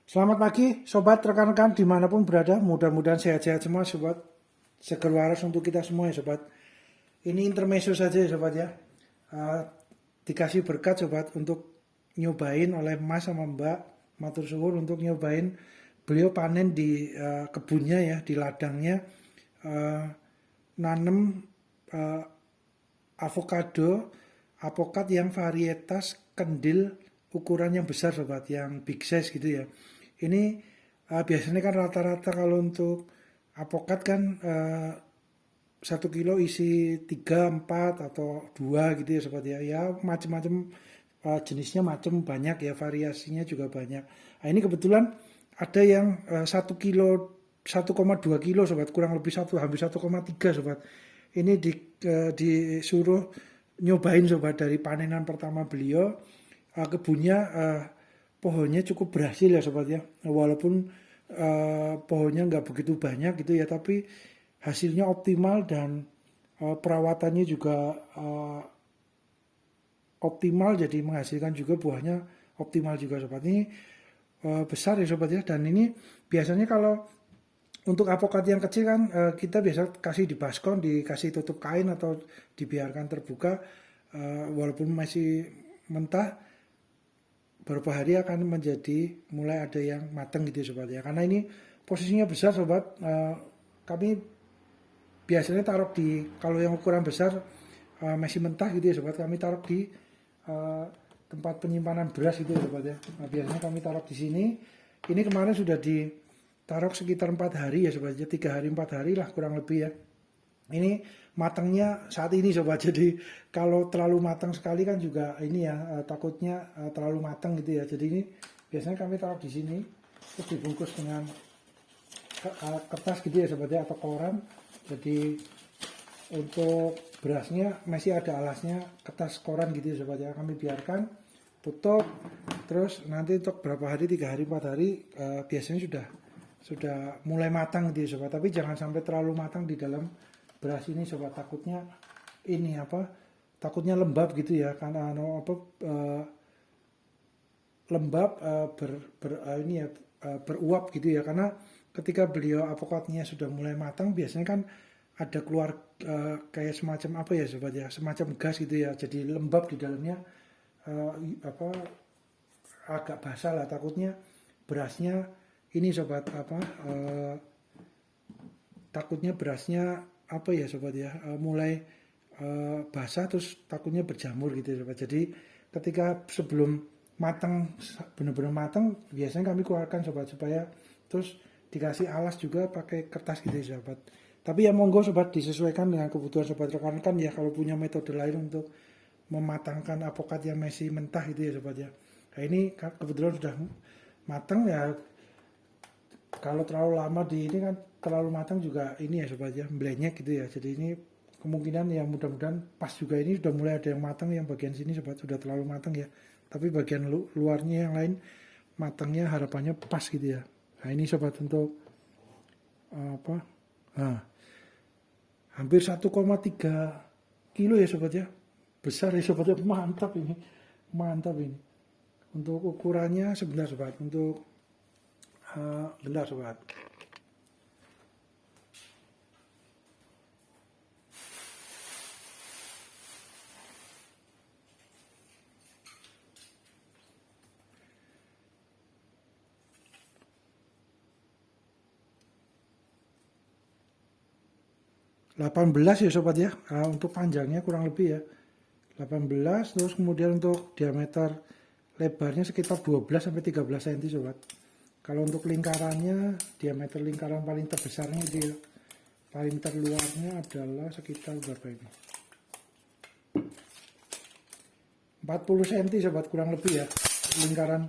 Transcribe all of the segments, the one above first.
Selamat pagi sobat rekan-rekan dimanapun berada, mudah-mudahan sehat-sehat semua sobat, seger waras untuk kita semua ya sobat. Ini intermezzo saja ya sobat ya. Eh, Dikasih berkat sobat untuk nyobain oleh Mas sama Mbak matur suwun untuk nyobain beliau panen di kebunnya ya, di ladangnya, eh, nanem eh, avocado, apokat yang varietas kendil ukuran yang besar sobat, yang big size gitu ya. Ini biasanya kan rata-rata kalau untuk apokat kan 1 kilo isi 3 4 atau 2 gitu ya sobat ya. Ya macam-macam jenisnya macam banyak ya, variasinya juga banyak. Nah, ini kebetulan ada yang 1 kilo 1,2 kilo sobat, kurang lebih hampir 1,3 sobat. Ini disuruh nyobain sobat dari panenan pertama beliau. Kebunnya pohonnya cukup berhasil ya sobat ya, walaupun pohonnya nggak begitu banyak gitu ya, tapi hasilnya optimal dan perawatannya juga optimal, jadi menghasilkan juga buahnya optimal juga sobat. Ini besar ya sobat ya, dan ini biasanya kalau untuk apokat yang kecil kan kita biasa kasih di baskom, dikasih tutup kain atau dibiarkan terbuka, walaupun masih mentah, beberapa hari akan menjadi mulai ada yang matang gitu ya sobat ya. Karena ini posisinya besar sobat, kami biasanya taruh di, kalau yang ukuran besar masih mentah gitu ya sobat, kami taruh di tempat penyimpanan beras gitu ya sobat ya. Nah, biasanya kami taruh di sini. Ini kemarin sudah ditaruh sekitar 4 hari ya sobat ya, 3 hari 4 hari lah kurang lebih ya. Ini matangnya saat ini sobat, jadi kalau terlalu matang sekali kan juga ini ya, takutnya terlalu matang gitu ya. Jadi ini biasanya kami taruh di sini terus dibungkus dengan kertas gitu ya sobat ya, atau koran. Jadi untuk berasnya masih ada alasnya, kertas koran gitu ya sobat ya. Kami biarkan tutup, terus nanti untuk berapa hari, 3 hari 4 hari biasanya sudah mulai matang gitu ya sobat. Tapi jangan sampai terlalu matang di dalam beras ini sobat, takutnya ini apa, takutnya lembab gitu ya, karena lembab ini ya, beruap gitu ya. Karena ketika beliau avokatnya sudah mulai matang biasanya kan ada keluar kayak semacam apa ya sobat ya, semacam gas gitu ya, jadi lembab di dalamnya, apa, agak basah lah, takutnya berasnya ini sobat apa, takutnya berasnya apa ya sobat ya, mulai basah terus takutnya berjamur gitu ya sobat. Jadi ketika sebelum matang, benar-benar matang, biasanya kami keluarkan sobat, supaya terus dikasih alas juga pakai kertas gitu ya sobat. Tapi ya monggo sobat, disesuaikan dengan kebutuhan sobat rekan-rekan ya, kalau punya metode lain untuk mematangkan apokat yang masih mentah gitu ya sobat ya. Nah ini kebetulan sudah matang ya, kalau terlalu lama di ini kan terlalu matang juga ini ya sobat ya, mblenyek gitu ya. Jadi ini kemungkinan yang mudah-mudahan pas juga, ini sudah mulai ada yang matang, yang bagian sini sobat sudah terlalu matang ya. Tapi bagian luarnya yang lain matangnya harapannya pas gitu ya. Nah ini sobat untuk apa? Nah, hampir 1,3 kilo ya sobat ya. Besar ya sobat ya, mantap ini. Mantap ini. Untuk ukurannya sebentar sobat, untuk bentar sobat. Delapan belas ya sobat ya, untuk panjangnya kurang lebih ya 18, terus kemudian untuk diameter lebarnya sekitar 12 sampai 13 cm sobat. Kalau untuk lingkarannya, diameter lingkaran paling terbesarnya itu ya, paling terluarnya adalah sekitar berapa ini, 40 cm sobat kurang lebih ya, lingkaran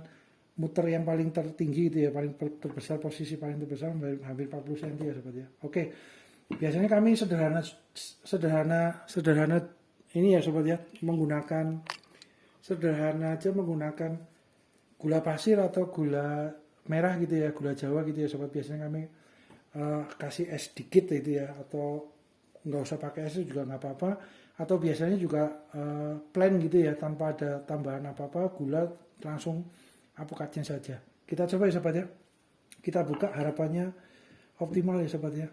muter yang paling tertinggi itu ya, paling terbesar, posisi paling terbesar hampir 40 cm ya sobat ya. Oke, biasanya kami sederhana ini ya sobat ya, sederhana aja menggunakan gula pasir atau gula merah gitu ya, gula Jawa gitu ya sobat. Biasanya kami kasih es sedikit gitu ya, atau nggak usah pakai es juga nggak apa-apa, atau biasanya juga plain gitu ya, tanpa ada tambahan apa-apa, gula langsung apokatnya saja Kita coba ya sobat ya. Kita buka, harapannya optimal ya sobat ya.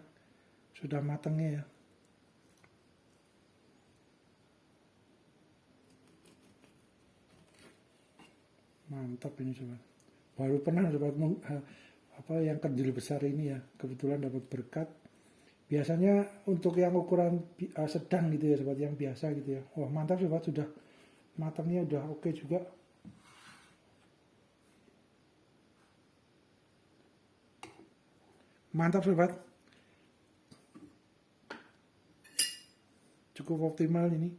Sudah matangnya ya. Mantap ini sobat. Baru pernah sobat apa yang kendil besar ini ya. Kebetulan dapat berkat. Biasanya untuk yang ukuran sedang gitu ya sobat, yang biasa gitu ya. Wah mantap sobat, sudah matangnya udah oke juga. Mantap sobat. Cukup optimal ini.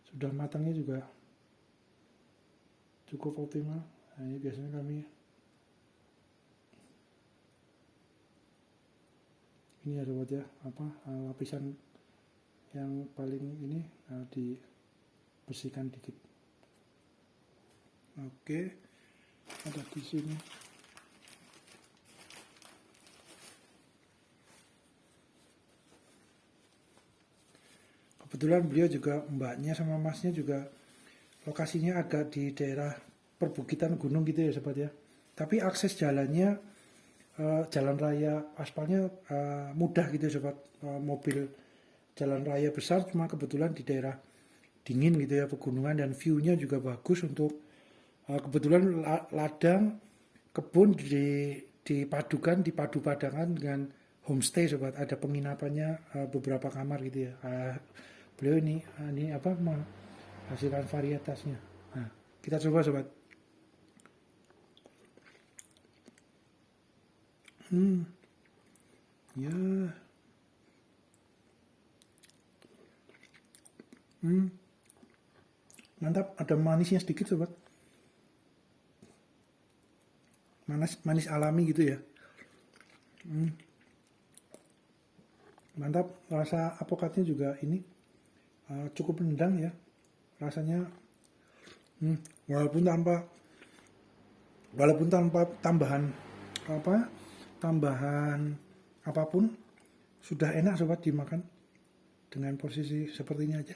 Sudah matangnya juga cukup optimal. Nah, ini biasanya kami ini ya sobat ya, apa lapisan yang paling ini dibersihkan dikit. Oke, ada di sini. Kebetulan beliau juga, mbaknya sama masnya juga lokasinya agak di daerah perbukitan gunung gitu ya sobat ya. Tapi akses jalannya, jalan raya aspalnya mudah gitu ya sobat. Mobil jalan raya besar, cuma kebetulan di daerah dingin gitu ya, pegunungan, dan view-nya juga bagus. Untuk kebetulan ladang kebun dipadukan, dipadu padangan dengan homestay sobat. Ada penginapannya, beberapa kamar gitu ya. Beliau ini apa, menghasilkan varietasnya. Nah, kita coba sobat. Ya. Mantap, ada manisnya sedikit sobat. Manis alami gitu ya. Mantap, rasa apokatnya juga ini cukup nendang ya. Rasanya walaupun tanpa tambahan apapun, sudah enak sobat dimakan dengan posisi sepertinya aja.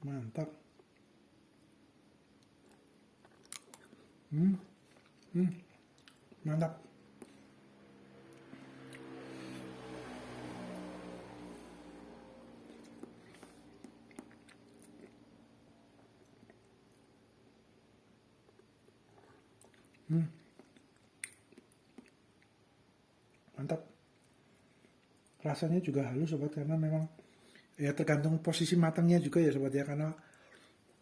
Mantap. Mantap. Mantap. Rasanya juga halus sobat, karena memang ya tergantung posisi matangnya juga ya sobat ya. Karena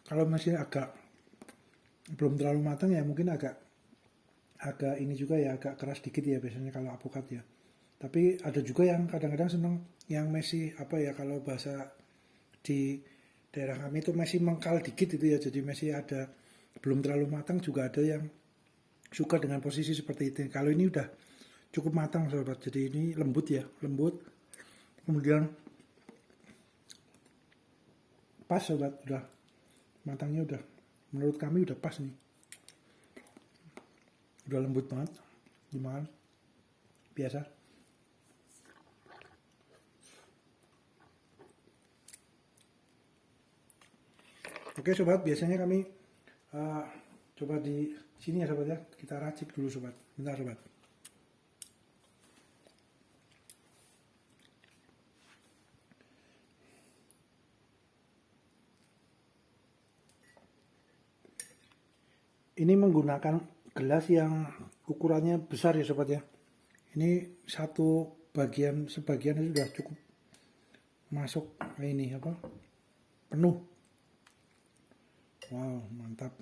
kalau masih agak belum terlalu matang ya mungkin agak ini juga ya, agak keras dikit ya biasanya kalau apokat ya. Tapi ada juga yang kadang-kadang seneng yang masih apa ya, kalau bahasa di daerah kami itu masih mengkal dikit itu ya, jadi masih ada belum terlalu matang. Juga ada yang suka dengan posisi seperti itu. Kalau ini udah cukup matang sobat, jadi ini lembut ya, lembut. Kemudian pas sobat, udah matangnya udah, menurut kami udah pas nih, udah lembut banget dimakan biasa. Oke sobat, biasanya kami coba di sini ya sobat ya, kita racik dulu sobat, bentar sobat. Ini menggunakan gelas yang ukurannya besar ya sobat ya. Ini sebagian itu sudah cukup masuk ini apa, penuh. Wow, mantap.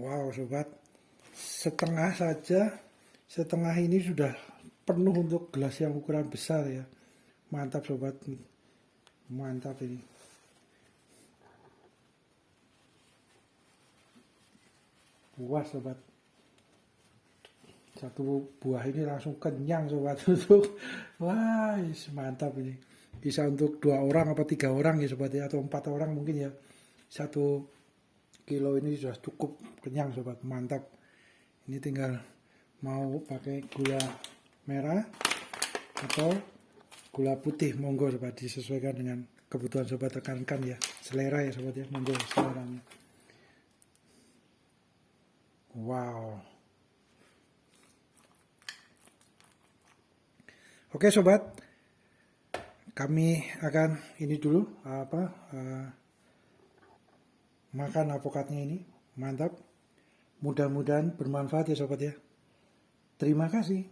Wow sobat, setengah saja, setengah ini sudah penuh untuk gelas yang ukuran besar ya. Mantap sobat, mantap ini. Puas sobat, satu buah ini langsung kenyang sobat. Untuk wah mantap ini, bisa untuk 2 orang apa 3 orang ya sobat ya, atau 4 orang mungkin ya. 1 kilo ini sudah cukup kenyang sobat, mantap. Ini tinggal mau pakai gula merah atau gula putih, monggo sobat, disesuaikan dengan kebutuhan sobat rekan-rekan ya, selera ya sobat ya, monggo seleranya. Wow. Oke sobat, kami akan ini dulu makan avokatnya ini, mantap. Mudah-mudahan bermanfaat ya sobat ya. Terima kasih.